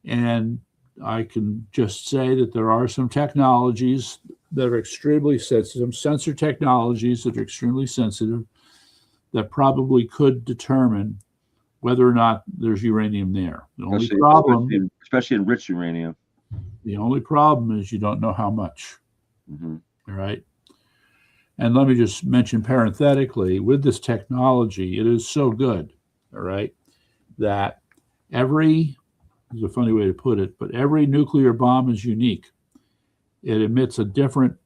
And I can just say that there are some technologies that are extremely sensitive, sensor technologies that are extremely sensitive, that probably could determine whether or not there's uranium there. The only problem, especially enriched uranium, the only problem is you don't know how much. Mm-hmm. All right. And let me just mention parenthetically, with this technology, it is so good, all right, that every, is a funny way to put it, but every nuclear bomb is unique. It emits a different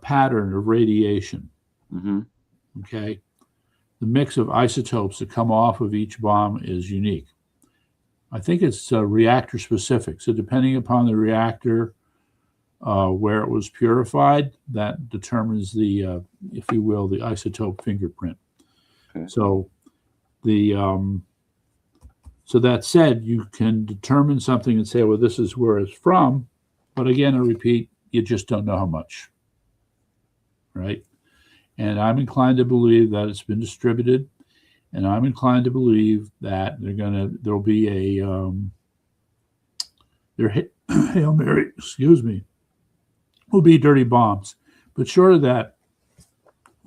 pattern of radiation. Mm-hmm. Okay. The mix of isotopes that come off of each bomb is unique. I think it's reactor specific. So depending upon the reactor, where it was purified, that determines the, if you will, the isotope fingerprint. Okay. So the so that said, you can determine something and say, well, this is where it's from. But again, I repeat, you just don't know how much, right? And I'm inclined to believe that it's been distributed, and I'm inclined to believe that there'll be a Hail Mary, excuse me, will be dirty bombs. But short of that,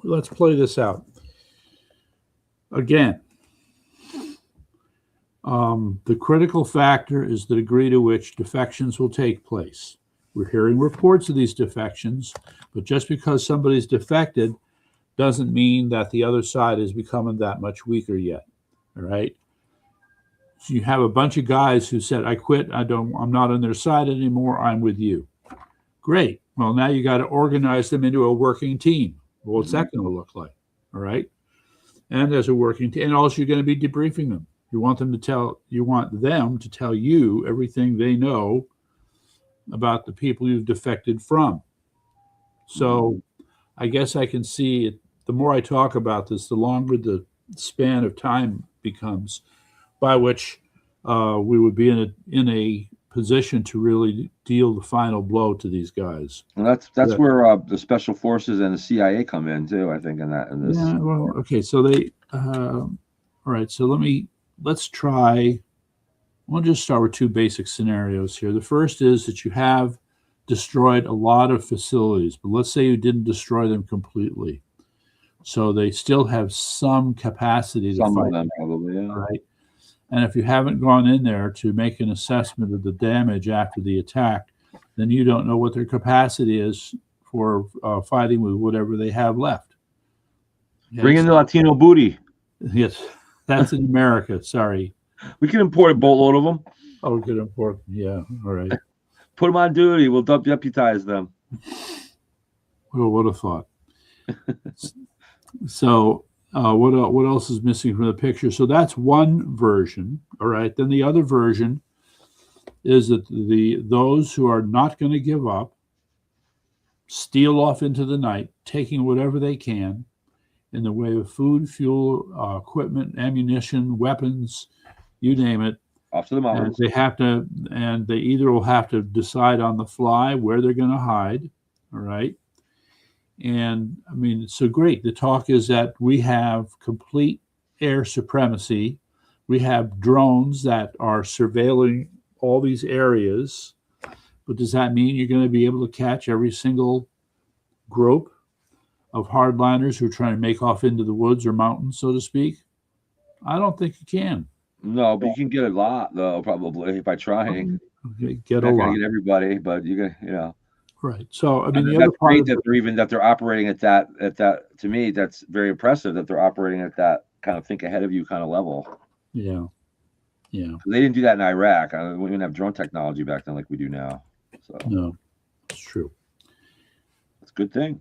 let's play this out. Again, the critical factor is the degree to which defections will take place. We're hearing reports of these defections, but just because somebody's defected doesn't mean that the other side is becoming that much weaker yet. All right. So you have a bunch of guys who said, I quit, I'm not on their side anymore, I'm with you. Great. Well, now you got to organize them into a working team. Well, what's that going to look like? All right. And as a working team, and also you're going to be debriefing them. You want them to tell you everything they know about the people you've defected from. So I guess I can see it. The more I talk about this, the longer the span of time becomes by which we would be in a position to really deal the final blow to these guys. And that's where the special forces and the CIA come in too, I think, in this. Yeah, well, okay. So they all right, so let's try. We'll just start with two basic scenarios here. The first is that you have destroyed a lot of facilities, but let's say you didn't destroy them completely. So they still have some capacity to fight. Some of them probably, yeah. Right. And if you haven't gone in there to make an assessment of the damage after the attack, then you don't know what their capacity is for fighting with whatever they have left. Bring in the Latino booty. Yes, that's in America. Sorry. We can import a boatload of them. Oh, we could import. Yeah. All right. Put them on duty. We'll deputize them. Well, what a thought. So what else is missing from the picture? So that's one version. All right. Then the other version is that those who are not going to give up steal off into the night, taking whatever they can in the way of food, fuel, equipment, ammunition, weapons, you name it. Off to the mountains. And they either will have to decide on the fly where they're going to hide. All right. And I mean, so great. The talk is that we have complete air supremacy. We have drones that are surveilling all these areas. But does that mean you're going to be able to catch every single group of hardliners who are trying to make off into the woods or mountains, so to speak? I don't think you can. No, but you can get a lot, though, probably, by trying. Okay, get a not lot. Gonna get everybody, but you can, Right. So I mean, the that's other part great that they're operating at that. To me, that's very impressive that they're operating at that kind of think ahead of you kind of level. Yeah. They didn't do that in Iraq. We didn't have drone technology back then like we do now. So no, it's true. That's a good thing.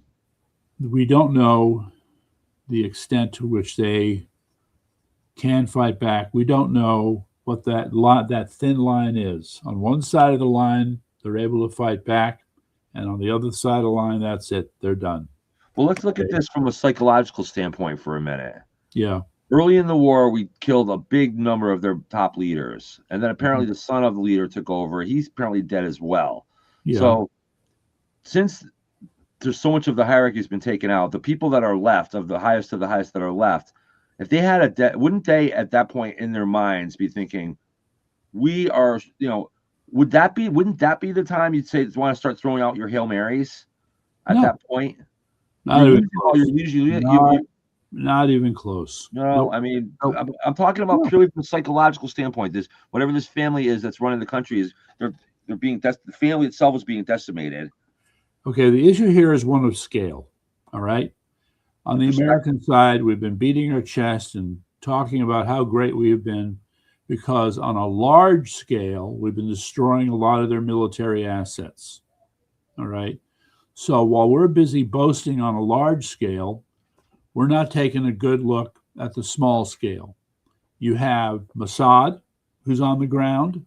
We don't know the extent to which they can fight back. We don't know what that thin line is. On one side of the line, they're able to fight back, and on the other side of the line, that's it. They're done. Well, let's look at this from a psychological standpoint for a minute. Yeah. Early in the war, we killed a big number of their top leaders, and then apparently the son of the leader took over. He's apparently dead as well. Yeah. So, since there's so much of the hierarchy has been taken out, the people that are left, of the highest that are left, if they had a debt, wouldn't they at that point in their minds be thinking, we are, wouldn't that be the time you'd say want to start throwing out your Hail Marys at that point? Not even close. No, Nope. I mean, I'm talking about purely from a psychological standpoint. This, whatever this family is that's running the country, is they're being the family itself is being decimated. Okay, the issue here is one of scale. All right. On the American side, we've been beating our chest and talking about how great we have been, because on a large scale, we've been destroying a lot of their military assets. All right. So while we're busy boasting on a large scale, we're not taking a good look at the small scale. You have Mossad, who's on the ground.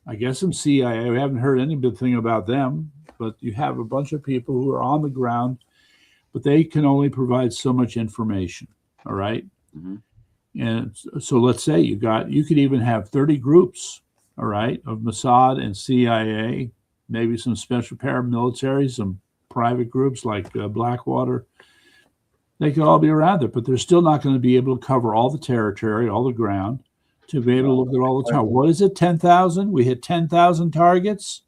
I guess some CIA. We haven't heard anything about them, but you have a bunch of people who are on the ground, but they can only provide so much information. All right. Mm-hmm. And so let's say you could even have 30 groups, all right, of Mossad and CIA, maybe some special paramilitary, some private groups like Blackwater. They could all be around there, but they're still not going to be able to cover all the territory, all the ground, to be able to look at all the targets. What is it, 10,000? We hit 10,000 targets?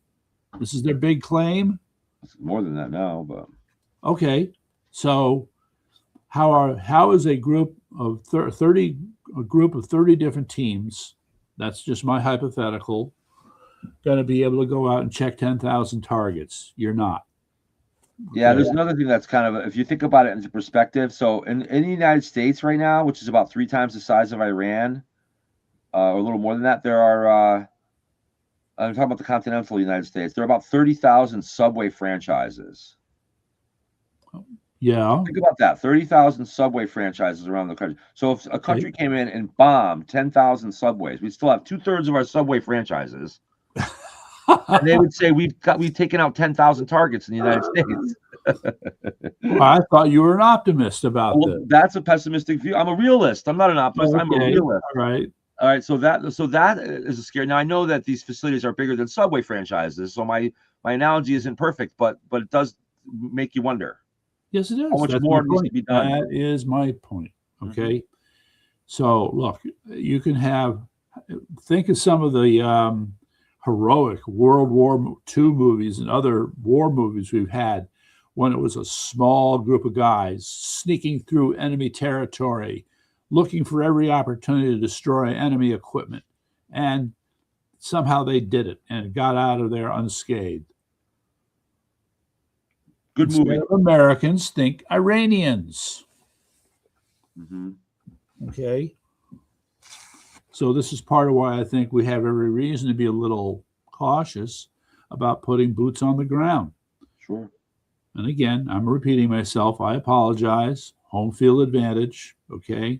This is their big claim? It's more than that now, but... Okay, so how is a group of 30 different teams, that's just my hypothetical, going to be able to go out and check 10,000 targets? You're not. Yeah, there's another thing that's kind of, if you think about it into perspective. So in the United States right now, which is about 3 times the size of Iran, or a little more than that, there are, I'm talking about the continental United States, there are about 30,000 Subway franchises. Yeah. Think about that, 30,000 Subway franchises around the country. So if a country came in and bombed 10,000 Subways, we'd still have 2/3 of our Subway franchises. And they would say we've taken out 10,000 targets in the United States. Well, I thought you were an optimist about this. That's a pessimistic view. I'm a realist. I'm not an optimist. I'm a realist. All right. So that is a scary. Now I know that these facilities are bigger than Subway franchises, so my analogy isn't perfect, but it does make you wonder. Yes, it is. How much more needs to be done? That is my point. Okay. Mm-hmm. So look, you can think of some of the heroic World War II movies and other war movies we've had, when it was a small group of guys sneaking through enemy territory, looking for every opportunity to destroy enemy equipment. And somehow they did it and got out of there unscathed. Good movie. Instead of Americans, think Iranians. Mm-hmm. Okay. So this is part of why I think we have every reason to be a little cautious about putting boots on the ground. Sure. And again, I'm repeating myself. I apologize. Home field advantage. Okay.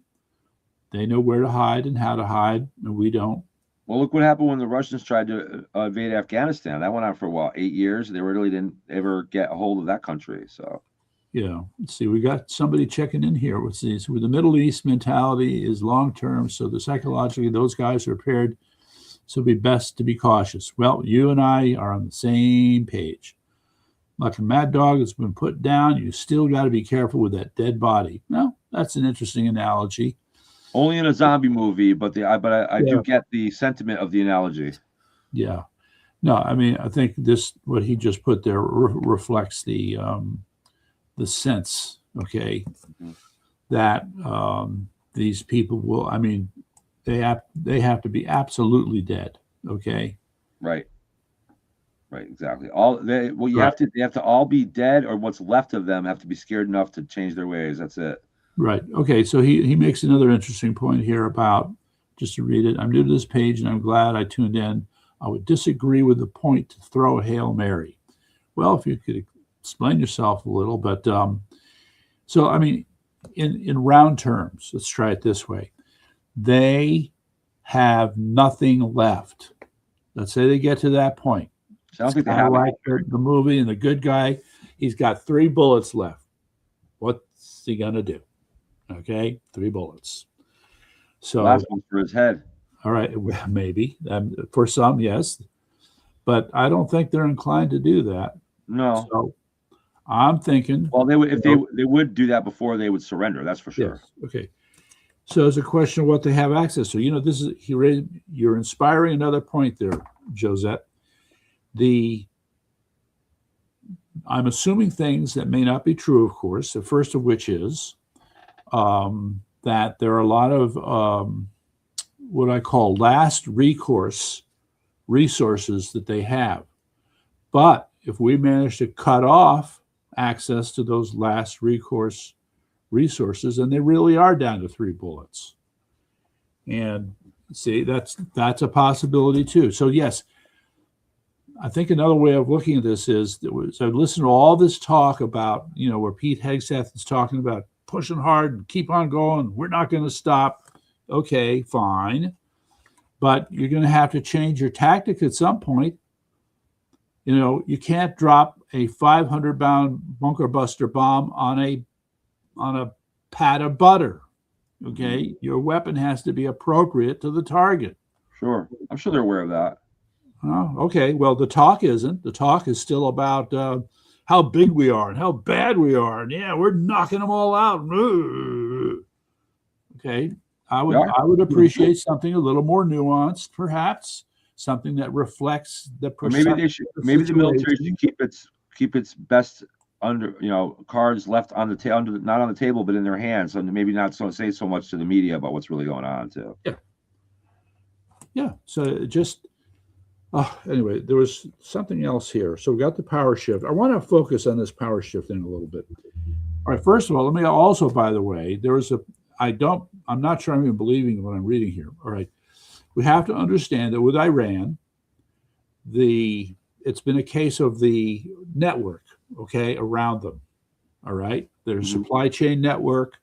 They know where to hide and how to hide, and we don't. Well, look what happened when the Russians tried to invade Afghanistan. That went on for 8 years. They really didn't ever get a hold of that country. So. Yeah. Let's see. We got somebody checking in here. What's these? With the Middle East mentality is long term, so the psychologically those guys are prepared. So it'd be best to be cautious. Well, you and I are on the same page. Like a mad dog that's been put down, you still got to be careful with that dead body. Well, that's an interesting analogy. Only in a zombie movie, but I do get the sentiment of the analogy. Yeah. No, I mean, I think what he just put there reflects the sense, okay, that these people will, I mean, they have to be absolutely dead, okay? Right, exactly. They have to all be dead, or what's left of them have to be scared enough to change their ways. That's it. Right. Okay, so he makes another interesting point here about, just to read it, I'm new to this page and I'm glad I tuned in. I would disagree with the point to throw a Hail Mary. Well, if you could explain yourself a little, but so I mean, in round terms, let's try it this way. they have nothing left. Let's say they get to that point. So I don't think they Kind of have like the movie and the good guy. He's got 3 bullets left. What's he going to do? Okay, 3 bullets. So last one for his head. all right, maybe for some, yes, but I don't think they're inclined to do that. No. So I'm thinking. Well, they would if they would do that before they would surrender. That's for sure. Yes. Okay. So it's a question of what they have access to. You know, this is you're inspiring another point there, Josette. I'm assuming things that may not be true, of course. The first of which is that there are a lot of what I call last recourse resources that they have. But if we manage to cut off access to those last recourse resources, and they really are down to 3 bullets. And see, that's a possibility too. So yes, I think another way of looking at this is so listen to all this talk about, you know, where Pete Hegseth is talking about pushing hard and keep on going. We're not going to stop. Okay, fine. But you're going to have to change your tactic at some point. You know, you can't drop a 500-pound bunker buster bomb on a pat of butter. Okay, your weapon has to be appropriate to the target. Sure, I'm sure they're aware of that. Oh, okay. Well, the talk isn't. The talk is still about how big we are and how bad we are, and yeah, we're knocking them all out. Okay, I would appreciate something a little more nuanced, perhaps something that reflects the perception. Maybe the military should keep its best under, you know, cards left on the table, not on the table, but in their hands, and maybe not say so much to the media about what's really going on too. Yeah. So just anyway, there was something else here. So we got the power shift. I want to focus on this power shifting a little bit. All right. First of all, let me also, by the way, I'm not sure I'm even believing what I'm reading here. All right. We have to understand that with Iran, it's been a case of the network, okay, around them. All right. Their supply chain network,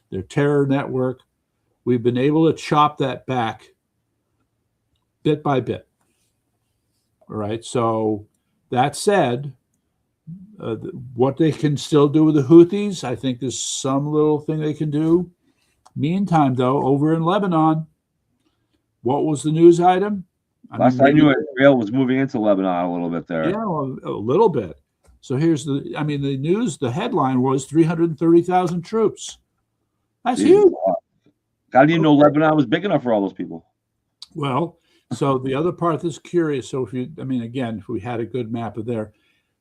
their terror network. We've been able to chop that back bit by bit. All right. So that said, what they can still do with the Houthis, I think there's some little thing they can do. Meantime, though, over in Lebanon, what was the news item? Last I knew, Israel was moving into Lebanon a little bit there. Yeah, well, a little bit. So here's the news, the headline was 330,000 troops. That's huge. I didn't even know Lebanon was big enough for all those people. Well, so the other part that's curious, so if we had a good map of there.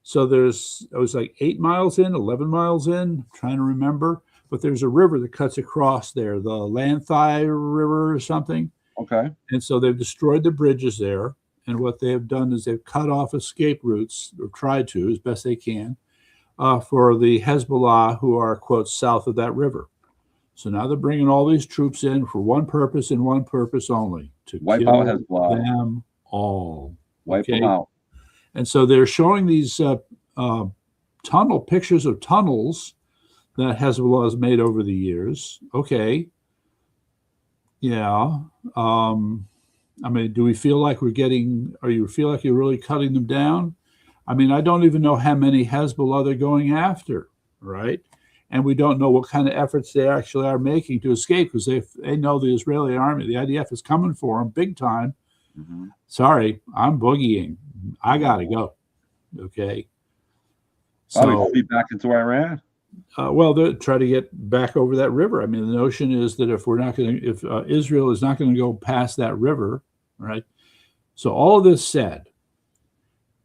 So it was like 8 miles in, 11 miles in, trying to remember, but there's a river that cuts across there, the Lanthai River or something. Okay. And so they've destroyed the bridges there. And what they have done is they've cut off escape routes, or tried to, as best they can, for the Hezbollah who are, quote, south of that river. So now they're bringing all these troops in for one purpose and one purpose only, to wipe out Hezbollah. Them all. Wipe them out. And so they're showing these pictures of tunnels that Hezbollah has made over the years. Okay. Yeah. Do we feel like you feel like you're really cutting them down? I mean, I don't even know how many Hezbollah they're going after, right? And we don't know what kind of efforts they actually are making to escape, because they know the Israeli army, the IDF, is coming for them big time. Mm-hmm. Sorry, I'm boogieing. I got to go. Okay. So be back into Iran. They'll try to get back over that river. I mean, the notion is that if Israel is not going to go past that river, right? So all of this said,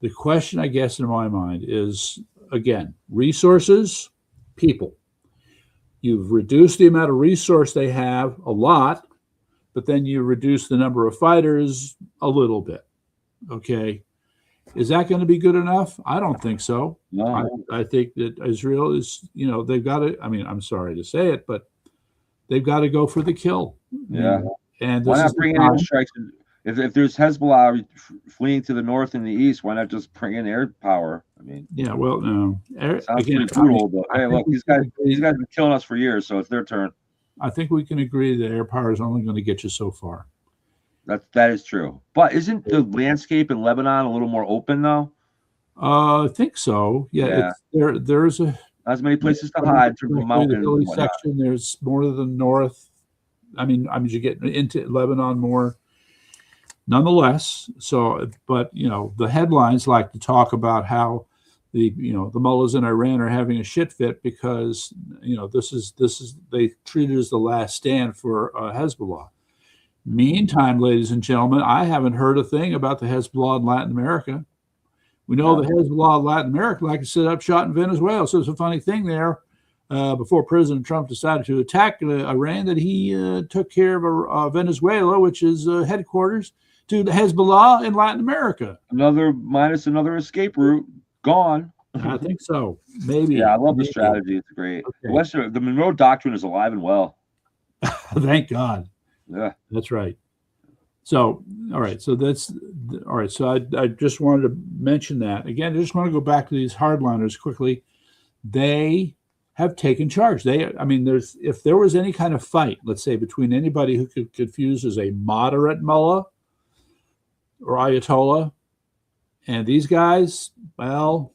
the question, I guess, in my mind is, again, resources, people. You've reduced the amount of resource they have a lot, but then you reduce the number of fighters a little bit. Okay. Is that going to be good enough? I don't think so. No. I think that Israel is, they've got to, I'm sorry to say it, but they've got to go for the kill. Yeah. And why not bring in airstrikes? If there's Hezbollah fleeing to the north and the east, why not just bring in air power? I mean, yeah, well, no. Sounds pretty brutal, but hey, look, these guys have been killing us for years, so it's their turn. I think we can agree that air power is only going to get you so far. That is true. But isn't the landscape in Lebanon a little more open though? I think so. Yeah, Yeah. there's a Not as many places to hide in terms of the mountains hilly and whatnot. section. There's more to the north. I mean, you get into Lebanon more. Nonetheless, so but the headlines like to talk about how the mullahs in Iran are having a shit fit because this is they treat it as the last stand for Hezbollah. Meantime, ladies and gentlemen, I haven't heard a thing about the Hezbollah in Latin America. We know the Hezbollah in Latin America like to set up shot in Venezuela. So it's a funny thing there. Before President Trump decided to attack Iran, that he took care of Venezuela, which is headquarters to the Hezbollah in Latin America. Another escape route gone. I think so. Maybe. Yeah, I love the strategy. It's great. Okay. The Monroe Doctrine is alive and well. Thank God. Yeah, that's right. So, all right. So that's all right. So I just wanted to mention that again. I just want to go back to these hardliners quickly. They have taken charge. If there was any kind of fight, let's say between anybody who could confuse as a moderate mullah or Ayatollah, and these guys, well,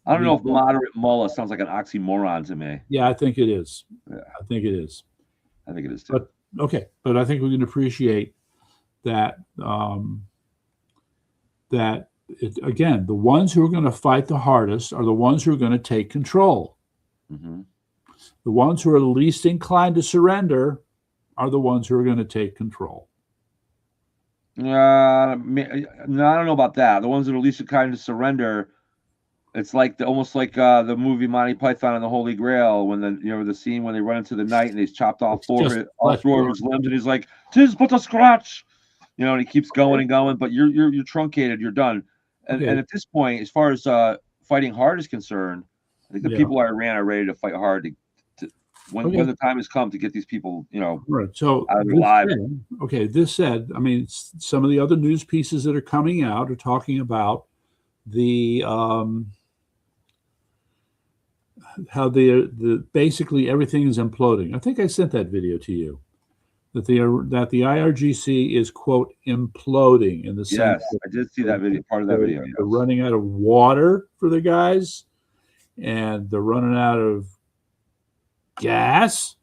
I don't know if moderate mullah sounds like an oxymoron to me. Yeah, I think it is. Yeah. I think it is. I think it is too. But I think we can appreciate that. Again, the ones who are going to fight the hardest are the ones who are going to take control. Mm-hmm. The ones who are least inclined to surrender are the ones who are going to take control. No, I don't know about that. The ones that are least inclined to surrender, it's like almost like the movie Monty Python and the Holy Grail, when the scene when they run into the night and he's chopped off all four of his limbs, and he's like, "'Tis but a scratch," and he keeps going and going, but you're truncated, you're done. And at this point, as far as fighting hard is concerned, I think the people of Iran are ready to fight hard when the time has come to get these people, right. So out of their lives. This said, some of the other news pieces that are coming out are talking about the how the basically everything is imploding. I think I sent that video to you. That the IRGC is, quote, imploding in the sense. Yes, I did see that video. Part of that video. Yes. They're running out of water for the guys, and they're running out of gas,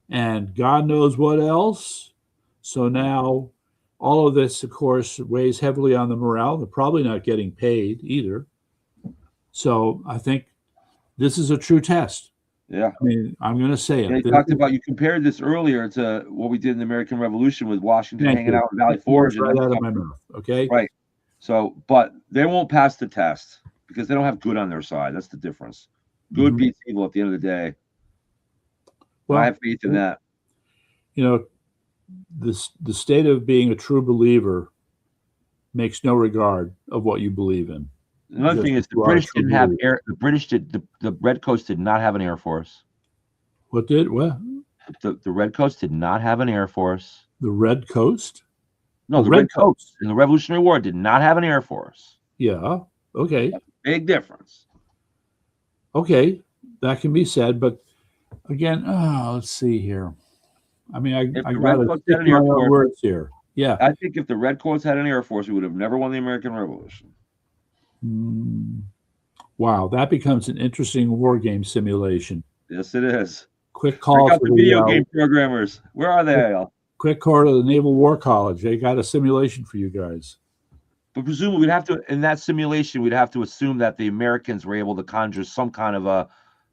and God knows what else. So now all of this, of course, weighs heavily on the morale. They're probably not getting paid either. So I think this is a true test. Yeah. I'm going to say it. You compared this earlier to what we did in the American Revolution with Washington hanging out in Valley Forge. Right out of my mouth. Okay. Right. So, but they won't pass the test because they don't have good on their side. That's the difference. Good beats evil at the end of the day. Well, I have faith in that. The state of being a true believer makes no regard of what you believe in. Another thing is the British didn't have air. The British the Redcoats did not have an air force. What did what? The Redcoats did not have an air force. The Red Coast? No, the Redcoats in the Revolutionary War did not have an air force. Yeah. Okay. Big difference. Okay, that can be said, but again, let's see here. I got to stick my own words here. Yeah. I think if the Redcoats had an air force, we would have never won the American Revolution. Wow, that becomes an interesting war game simulation. Yes, it is. Quick call to the video game programmers. Where are they? Quick call to the Naval War College. They got a simulation for you guys. But presumably, we'd have to, in that simulation, we'd have to assume that the Americans were able to conjure some kind of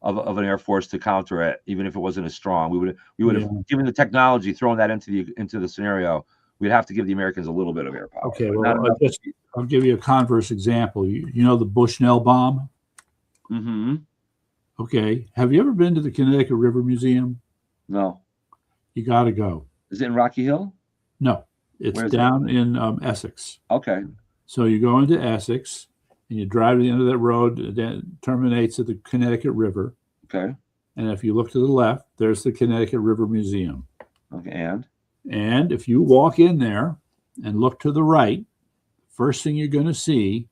an air force to counter it, even if it wasn't as strong. We would have given the technology, thrown that into the scenario. We'd have to give the Americans a little bit of air power. Okay, well, I'll give you a converse example. You know the Bushnell bomb? Mm-hmm. Okay. Have you ever been to the Connecticut River Museum? No. You got to go. Is it in Rocky Hill? No. It's down in Essex. Okay. So you go into Essex, and you drive to the end of that road that terminates at the Connecticut River. Okay. And if you look to the left, there's the Connecticut River Museum. Okay, and if you walk in there and look to the right, first thing you're going to see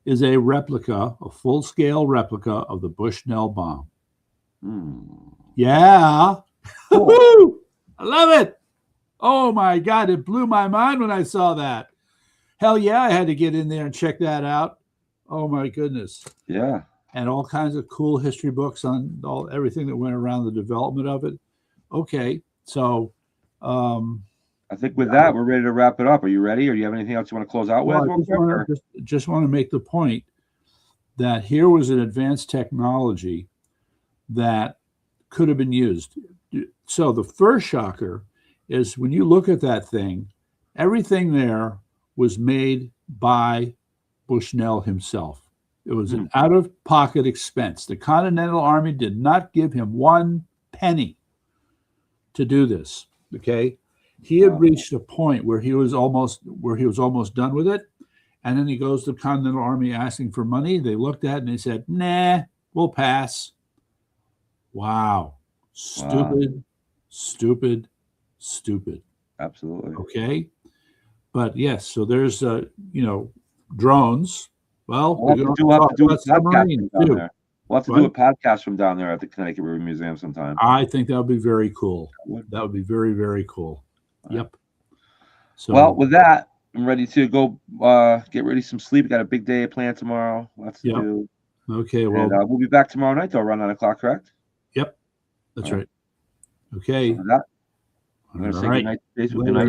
is a full-scale replica of the Bushnell bomb. Yeah. Cool. Woo! I love it. Oh my God, it blew my mind when I saw that. Hell yeah, I had to get in there and check that out. Oh my goodness. Yeah. And all kinds of cool history books on everything that went around the development of it. Okay, so I think with that, we're ready to wrap it up. Are you ready? Or do you have anything else you want to close out with? well, I just want to make the point that here was an advanced technology that could have been used. So the first shocker is when you look at that thing, everything there was made by Bushnell himself. It was an out-of-pocket expense. The Continental Army did not give him one penny to do this. Okay, he had reached a point where he was almost done with it, and then he goes to the Continental Army asking for money. They looked at it and they said, "Nah, we'll pass." Wow, stupid. Absolutely. Okay, but yes, so there's drones. Well, We'll have to do a podcast from down there. We'll have to do a podcast from down there at the Connecticut River Museum sometime. I think that would be very cool. That would be very, very cool. Yep. So, well, with that, I'm ready to go get ready some sleep. Got a big day planned tomorrow. Lots to do. Okay. Well, and, we'll be back tomorrow night, though, around 9 o'clock, correct? Yep. That's right. Okay. So with that, I'm going to say good night. Good night.